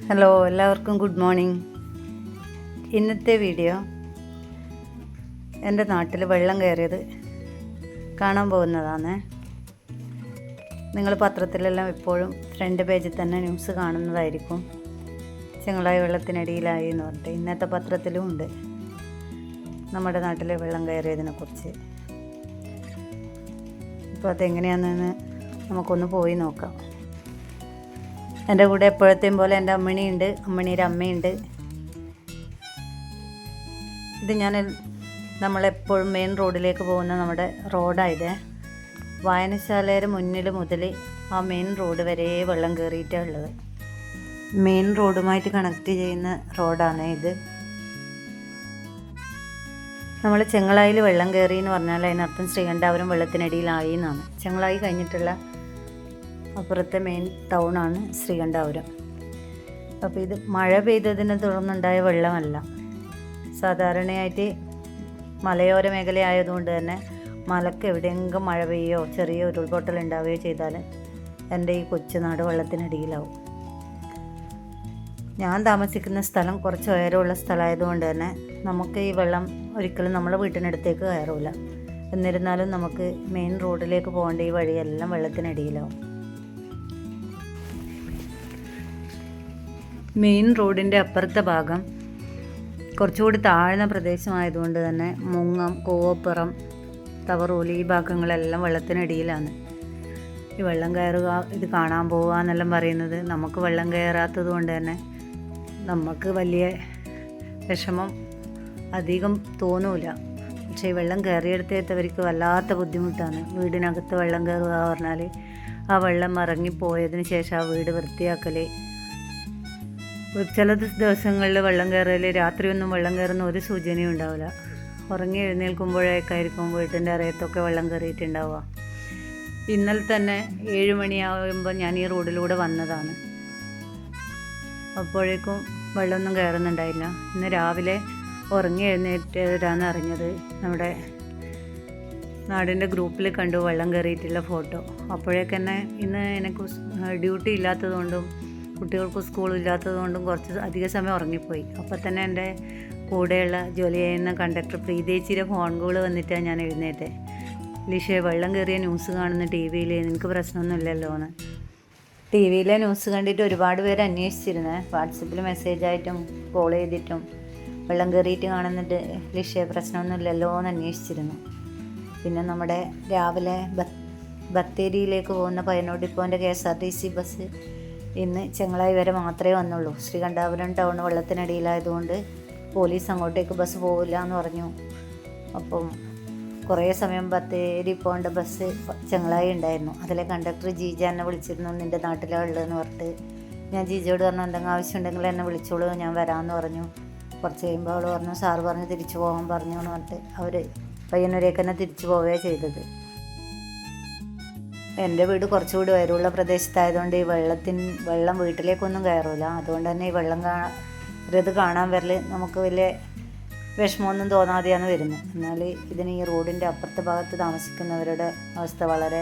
Hello, എല്ലാവർക്കും good morning. ഇന്നത്തെ video എൻ്റെ നാട്ടിൽ വെള്ളം കയറിയത് കാണാൻ പോകുന്നതാണ്. നിങ്ങൾ പത്രത്തിലെല്ലാം എപ്പോഴും ഫ്രണ്ട് പേജിൽ തന്നെ ന്യൂസ് കാണുന്നതായിരിക്കും. ചെങ്ങളായി വെള്ളത്തിനടിയിലായി എന്ന് പറഞ്ഞിട്ട് ഇന്നത്തെ പത്രത്തിലും ഉണ്ട് നമ്മുടെ നാട്ടിൽ വെള്ളം കയറിയതിനെക്കുറിച്ച്. അപ്പോൾ അതെങ്ങനെയാണെന്ന് നമുക്കൊന്ന് പോയി നോക്കാം. എൻ്റെ കൂടെ എപ്പോഴത്തെയും പോലെ എൻ്റെ അമ്മിണിയുണ്ട്, അമ്മിണിയുടെ അമ്മയുണ്ട്. ഇത് നമ്മളെപ്പോഴും മെയിൻ റോഡിലേക്ക് പോകുന്ന നമ്മുടെ റോഡായത്. വായനശാലയുടെ മുന്നിൽ മുതൽ ആ മെയിൻ റോഡ് വരെ വെള്ളം കയറിയിട്ടാണ് ഉള്ളത്. മെയിൻ റോഡുമായിട്ട് കണക്ട് ചെയ്യുന്ന റോഡാണ് ഇത്. നമ്മൾ ചെങ്ങളായിൽ വെള്ളം കയറി എന്ന് പറഞ്ഞാൽ അതിനർത്ഥം ശ്രീകണ്ഠാപുരം വെള്ളത്തിനടിയിലായി എന്നാണ്. ചെങ്ങളായി കഴിഞ്ഞിട്ടുള്ള അപ്പുറത്തെ മെയിൻ ടൗണാണ് ശ്രീകണ്ഠാപുരം. അപ്പോൾ ഇത് മഴ പെയ്തതിനെ തുടർന്നുണ്ടായ വെള്ളമല്ല. സാധാരണയായിട്ട് മലയോര മേഖലയായതുകൊണ്ട് തന്നെ മലക്ക് എവിടെയെങ്കിലും മഴ പെയ്യോ ചെറിയ ഉരുൾപൊട്ടൽ ഉണ്ടാവുകയോ ചെയ്താൽ എൻ്റെ ഈ കൊച്ചുനാട് വെള്ളത്തിനടിയിലാവും. ഞാൻ താമസിക്കുന്ന സ്ഥലം കുറച്ച് ഉയരമുള്ള സ്ഥലമായതുകൊണ്ട് തന്നെ നമുക്ക് ഈ വെള്ളം ഒരിക്കലും നമ്മളെ വീട്ടിനടുത്തേക്ക് കയറില്ല. എന്നിരുന്നാലും നമുക്ക് മെയിൻ റോഡിലേക്ക് പോകേണ്ട ഈ വഴിയെല്ലാം വെള്ളത്തിനടിയിലാവും. മെയിൻ റോഡിൻ്റെ അപ്പുറത്തെ ഭാഗം കുറച്ചുകൂടി താഴ്ന്ന പ്രദേശമായതുകൊണ്ട് തന്നെ മുങ്ങം, കൂവപ്പുറം, തവറൂലി ഈ ഭാഗങ്ങളെല്ലാം വെള്ളത്തിനടിയിലാണ്. ഈ വെള്ളം കയറുക, ഇത് കാണാൻ പോവുക എന്നെല്ലാം പറയുന്നത് നമുക്ക് വെള്ളം കയറാത്തത് കൊണ്ട് തന്നെ നമുക്ക് വലിയ വിഷമം അധികം തോന്നൂല. പക്ഷേ ഈ വെള്ളം കയറിയെടുത്തേത്തവർക്ക് വല്ലാത്ത ബുദ്ധിമുട്ടാണ്. വീടിനകത്ത് വെള്ളം കയറുക പറഞ്ഞാൽ ആ വെള്ളം ഇറങ്ങിപ്പോയതിന് ശേഷം ആ വീട് വൃത്തിയാക്കൽ. ചില ദിവസങ്ങളിൽ വെള്ളം കയറൽ രാത്രിയൊന്നും വെള്ളം കയറുന്ന ഒരു സൂചനയും ഉണ്ടാവില്ല. ഉറങ്ങി എഴുന്നേൽക്കുമ്പോഴേക്കായിരിക്കും വീട്ടിൻ്റെ അറയത്തൊക്കെ വെള്ളം കയറിയിട്ടുണ്ടാവുക. ഇന്നലെ തന്നെ 7 മണിയാകുമ്പോൾ ഞാൻ ഈ റോഡിലൂടെ വന്നതാണ്. അപ്പോഴേക്കും വെള്ളമൊന്നും കയറുന്നുണ്ടായില്ല. ഇന്ന് രാവിലെ ഉറങ്ങി എഴുന്നേറ്റാണ് അറിഞ്ഞത്. നമ്മുടെ നാടിൻ്റെ ഗ്രൂപ്പിൽ കണ്ടു വെള്ളം കയറിയിട്ടുള്ള ഫോട്ടോ. അപ്പോഴേക്കന്നെ ഇന്ന് എനിക്ക് ഡ്യൂട്ടി ഇല്ലാത്തതുകൊണ്ടും കുട്ടികൾക്ക് സ്കൂളില്ലാത്തതുകൊണ്ടും കുറച്ച് അധിക സമയം ഉറങ്ങിപ്പോയി. അപ്പോൾ തന്നെ എൻ്റെ കൂടെയുള്ള ജോലി ചെയ്യുന്ന കണ്ടക്ടർ പ്രീതേച്ചിയുടെ ഫോൺ കോൾ വന്നിട്ടാണ് ഞാൻ എഴുന്നേറ്റത്. ലിഷേ, വെള്ളം കയറിയ ന്യൂസ് കാണുന്ന ടി വിയിൽ, നിനക്ക് പ്രശ്നമൊന്നുമില്ലല്ലോ എന്ന്. ടി വിയിലെ ന്യൂസ് കണ്ടിട്ട് ഒരുപാട് പേര് അന്വേഷിച്ചിരുന്നേ. വാട്സപ്പിൽ മെസ്സേജായിട്ടും കോൾ ചെയ്തിട്ടും വെള്ളം കയറിയിട്ട് കാണുന്നിട്ട് ലിഷേ പ്രശ്നമൊന്നുമില്ലല്ലോ എന്ന് അന്വേഷിച്ചിരുന്നു. പിന്നെ നമ്മുടെ രാവിലെ ബത്തേരിയിലേക്ക് പോകുന്ന പയ്യന്നൂർ ഡിപ്പോൻ്റെ KSRTC ബസ് ഇന്ന് ചെങ്ങളായി വരെ മാത്രമേ വന്നുള്ളൂ. ശ്രീകണ്ഠാപുരം ടൗൺ വെള്ളത്തിനടിയിലായതുകൊണ്ട് പോലീസ് അങ്ങോട്ടേക്ക് ബസ് പോകില്ല എന്ന് പറഞ്ഞു. അപ്പം കുറേ സമയം ബത്തേരി പോകേണ്ട ബസ് ചെങ്ങളായി ഉണ്ടായിരുന്നു. അതിലെ കണ്ടക്ടർ ജീജ എന്നെ വിളിച്ചിരുന്നു, നിൻ്റെ നാട്ടിലാണ് ഉള്ളതെന്ന് പറഞ്ഞിട്ട്. ഞാൻ ജീജയോട് പറഞ്ഞു, എന്തെങ്കിലും ആവശ്യമുണ്ടെങ്കിൽ എന്നെ വിളിച്ചോളൂ, ഞാൻ വരാമെന്ന് പറഞ്ഞു. കുറച്ച് കഴിയുമ്പോൾ അവൾ പറഞ്ഞു, സാറ് പറഞ്ഞ് തിരിച്ചു പോകാൻ പറഞ്ഞു എന്ന് പറഞ്ഞിട്ട് അവർ പയ്യന്നൂരേക്ക് തന്നെ തിരിച്ചു പോവുകയാണ് ചെയ്തത്. എൻ്റെ വീട് കുറച്ചുകൂടി ഉയരമുള്ള പ്രദേശത്തായതുകൊണ്ട് ഈ വെള്ളം വീട്ടിലേക്കൊന്നും കയറില്ല. അതുകൊണ്ട് തന്നെ ഈ വെള്ളം ഇത് കാണാൻ വരൽ നമുക്ക് വലിയ വിഷമമൊന്നും തോന്നാതെയാണ് വരുന്നത്. എന്നാൽ ഇതിന് ഈ റോഡിൻ്റെ അപ്പുറത്തെ ഭാഗത്ത് താമസിക്കുന്നവരുടെ അവസ്ഥ വളരെ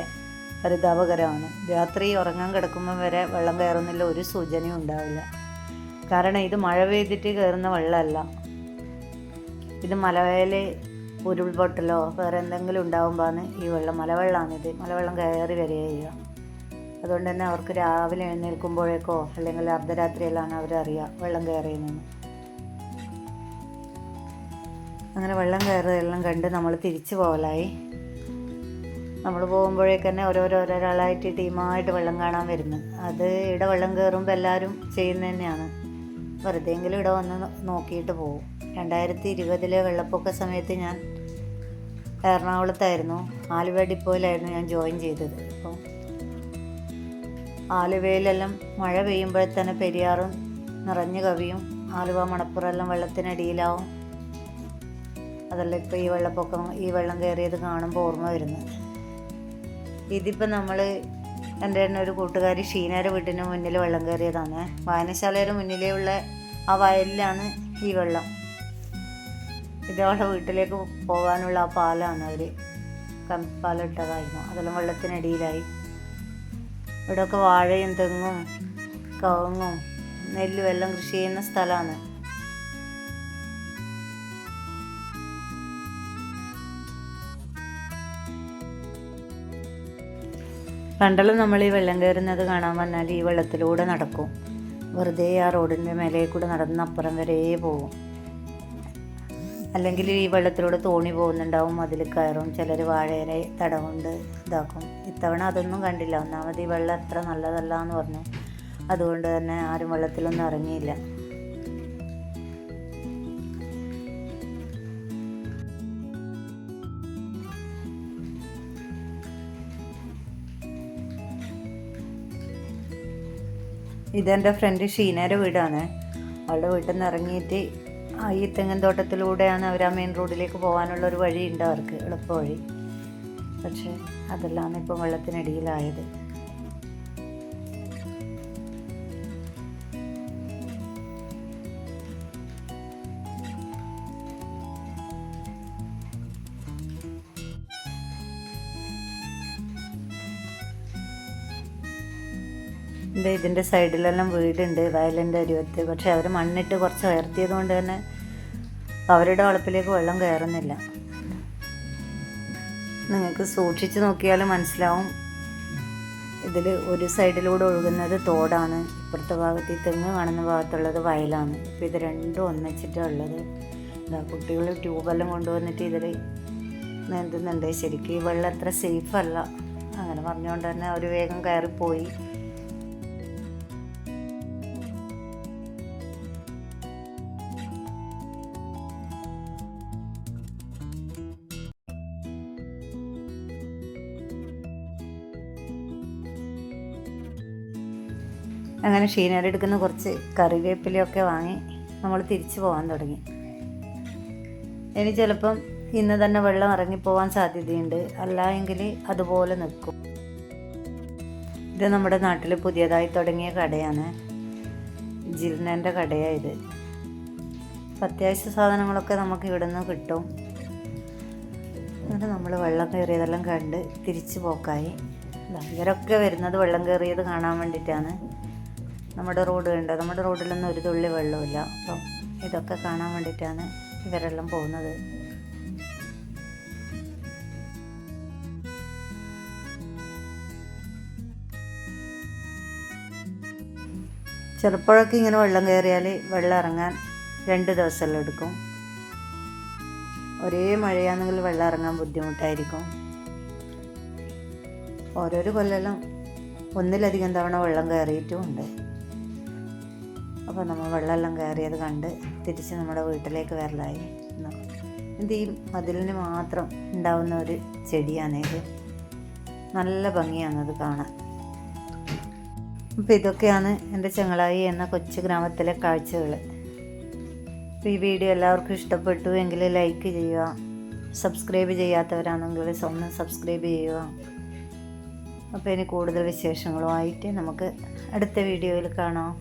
പരിതാപകരമാണ്. രാത്രി ഉറങ്ങാൻ കിടക്കുമ്പോൾ വരെ വെള്ളം കയറുന്നില്ല, ഒരു സൂചനയും ഉണ്ടാവില്ല. കാരണം ഇത് മഴ പെയ്തിട്ട് കയറുന്ന വെള്ളമല്ല. ഇത് മലയിൽ ഉരുൾപൊട്ടലോ വേറെ എന്തെങ്കിലും ഉണ്ടാകുമ്പോഴാണ് ഈ വെള്ളം, മലവെള്ളമാണിത്, മലവെള്ളം കയറി വരിക ചെയ്യുക. അതുകൊണ്ട് തന്നെ അവർക്ക് രാവിലെ എഴുന്നേൽക്കുമ്പോഴേക്കോ അല്ലെങ്കിൽ അർദ്ധരാത്രിയിലാണ് അവരറിയുക വെള്ളം കയറിയെന്ന്. അങ്ങനെ വെള്ളം കയറുകയെല്ലാം കണ്ട് നമ്മൾ തിരിച്ചു പോകലായി. നമ്മൾ പോകുമ്പോഴേക്ക് തന്നെ ഓരോരാളായിട്ട് ടീമായിട്ട് വെള്ളം കാണാൻ വരുന്നു. അത് ഇവിടെ വെള്ളം കയറുമ്പോൾ എല്ലാവരും ചെയ്യുന്നത് തന്നെയാണ്. വെറുതെയെങ്കിലും ഇവിടെ വന്ന് നോക്കിയിട്ട് പോകും. 2020 വെള്ളപ്പൊക്ക സമയത്ത് ഞാൻ എറണാകുളത്തായിരുന്നു, ആലുവ ഡിപ്പോയിലായിരുന്നു ഞാൻ ജോയിൻ ചെയ്തത്. അപ്പോൾ ആലുവയിലെല്ലാം മഴ പെയ്യുമ്പോഴേ തന്നെ പെരിയാറും നിറഞ്ഞു കവിയും, ആലുവ മണപ്പുറമെല്ലാം വെള്ളത്തിനടിയിലാവും. അതെല്ലാം ഇപ്പോൾ ഈ വെള്ളം കയറിയത് കാണുമ്പോൾ ഓർമ്മ വരുന്നത്. ഇതിപ്പോൾ എൻ്റെ തന്നെ ഒരു കൂട്ടുകാരി ഷീനയുടെ വീട്ടിന് മുന്നിൽ വെള്ളം കയറിയതാണ്. വായനശാലയുടെ മുന്നിലുള്ള ആ വയലിലാണ് ഈ വെള്ളം. ഇതവളുടെ വീട്ടിലേക്ക് പോകാനുള്ള ആ പാലാണ് അവർ കമ്പിപ്പാലം ഇട്ടതായിരുന്നു. അതെല്ലാം വെള്ളത്തിനടിയിലായി. ഇവിടെയൊക്കെ വാഴയും തെങ്ങും കവുങ്ങും നെല്ലും എല്ലാം കൃഷി ചെയ്യുന്ന സ്ഥലമാണ്. പണ്ടെല്ലാം നമ്മൾ ഈ വെള്ളം കയറുന്നത് കാണാൻ വന്നാൽ ഈ വെള്ളത്തിലൂടെ നടക്കും. വെറുതെ ആ റോഡിൻ്റെ മേലെ കൂടെ നടന്ന് അപ്പുറം വരെ പോകും. അല്ലെങ്കിൽ ഈ വെള്ളത്തിലൂടെ തോണി പോകുന്നുണ്ടാവും, അതിൽ കയറും. ചിലർ വാഴയിലെ തട കൊണ്ട് ഇതാക്കും. ഇത്തവണ അതൊന്നും കണ്ടില്ല. ഒന്നാമത് ഈ വെള്ളം അത്ര നല്ലതല്ല എന്ന് പറഞ്ഞു. അതുകൊണ്ട് തന്നെ ആരും വെള്ളത്തിലൊന്നും ഇറങ്ങിയില്ല. ഇതെൻ്റെ ഫ്രണ്ട് ഷീനയുടെ വീടാണ്. അവളുടെ വീട്ടിൽ നിന്ന് ഇറങ്ങിയിട്ട് ഈ തെങ്ങിൻ തോട്ടത്തിലൂടെയാണ് അവർ ആ മെയിൻ റോഡിലേക്ക് പോകാനുള്ളൊരു വഴിയുണ്ട് അവർക്ക്, എളുപ്പ വഴി. പക്ഷേ അതെല്ലാം ഇപ്പോൾ വെള്ളത്തിനടിയിലായത്. ഇതിൻ്റെ സൈഡിലെല്ലാം വീടുണ്ട് വയലിൻ്റെ അരുവത്ത്. പക്ഷെ അവർ മണ്ണിട്ട് കുറച്ച് ഉയർത്തിയത് കൊണ്ട് തന്നെ അവരുടെ വളപ്പിലേക്ക് വെള്ളം കയറുന്നില്ല. നിങ്ങൾക്ക് സൂക്ഷിച്ച് നോക്കിയാൽ മനസ്സിലാവും. ഇതിൽ ഒരു സൈഡിലൂടെ ഒഴുകുന്നത് തോടാണ്, ഇപ്പുറത്തെ ഭാഗത്ത് ഈ തെങ്ങ് കാണുന്ന ഭാഗത്തുള്ളത് വയലാണ്. ഇപ്പോൾ ഇത് രണ്ടും ഒന്നിച്ചിട്ടാണ് ഉള്ളത്. കുട്ടികൾ ട്യൂബെല്ലാം കൊണ്ടുവന്നിട്ട് ഇതിൽ നീന്തുന്നുണ്ട്. ശരിക്കും ഈ വെള്ളം അത്ര സേഫ് അല്ല. അങ്ങനെ പറഞ്ഞുകൊണ്ട് തന്നെ അവർ വേഗം കയറിപ്പോയി. അങ്ങനെ ഷീനയുടെ എടുക്കുന്ന കുറച്ച് കറിവേപ്പിലയൊക്കെ വാങ്ങി നമ്മൾ തിരിച്ചു പോകാൻ തുടങ്ങി. ഇനി ചിലപ്പം ഇന്ന് തന്നെ വെള്ളം ഇറങ്ങിപ്പോവാൻ സാധ്യതയുണ്ട്, അല്ല എങ്കിൽ അതുപോലെ നിൽക്കും. ഇത് നമ്മുടെ നാട്ടിൽ പുതിയതായി തുടങ്ങിയ കടയാണ്, ജിൽനൻ്റെ കടയാണ് ഇത്. അത്യാവശ്യ സാധനങ്ങളൊക്കെ നമുക്ക് ഇവിടെ നിന്ന് കിട്ടും. എന്നിട്ട് നമ്മൾ വെള്ളം കയറിയതെല്ലാം കണ്ട് തിരിച്ചു പോക്കായി. ഇവരൊക്കെ വരുന്നത് വെള്ളം കയറിയത് കാണാൻ വേണ്ടിയിട്ടാണ്. നമ്മുടെ റോഡ് ഉണ്ട്, നമ്മുടെ റോഡിലൊന്നും ഒരു തുള്ളി വെള്ളമില്ല. അപ്പം ഇതൊക്കെ കാണാൻ വേണ്ടിയിട്ടാണ് ഇവരെല്ലാം പോകുന്നത്. ചിലപ്പോഴൊക്കെ ഇങ്ങനെ വെള്ളം കയറിയാൽ വെള്ളം ഇറങ്ങാൻ 2 ദിവസമെല്ലാം എടുക്കും. ഒരേ മഴയാണെങ്കിൽ വെള്ളം ഇറങ്ങാൻ ബുദ്ധിമുട്ടായിരിക്കും. ഓരോരോ കൊല്ലെല്ലാം ഒന്നിലധികം തവണ വെള്ളം കയറിയിട്ടുമുണ്ട്. അപ്പോൾ നമ്മൾ വെള്ളമെല്ലാം കയറിയത് കണ്ട് തിരിച്ച് നമ്മുടെ വീട്ടിലേക്ക് വരലായി. ഇത് ഈ മതിലിന് മാത്രം ഉണ്ടാവുന്ന ഒരു ചെടിയാണിത്. നല്ല ഭംഗിയാണത് കാണാൻ. അപ്പോൾ ഇതൊക്കെയാണ് എൻ്റെ ചെങ്ങളായി എന്ന കൊച്ചു ഗ്രാമത്തിലെ കാഴ്ചകൾ. അപ്പോൾ ഈ വീഡിയോ എല്ലാവർക്കും ഇഷ്ടപ്പെട്ടു എങ്കിൽ ലൈക്ക് ചെയ്യുക. സബ്സ്ക്രൈബ് ചെയ്യാത്തവരാണെങ്കിൽ ഒന്ന് സബ്സ്ക്രൈബ് ചെയ്യുക. അപ്പോൾ ഇനി കൂടുതൽ വിശേഷങ്ങളുമായിട്ട് നമുക്ക് അടുത്ത വീഡിയോയിൽ കാണാം.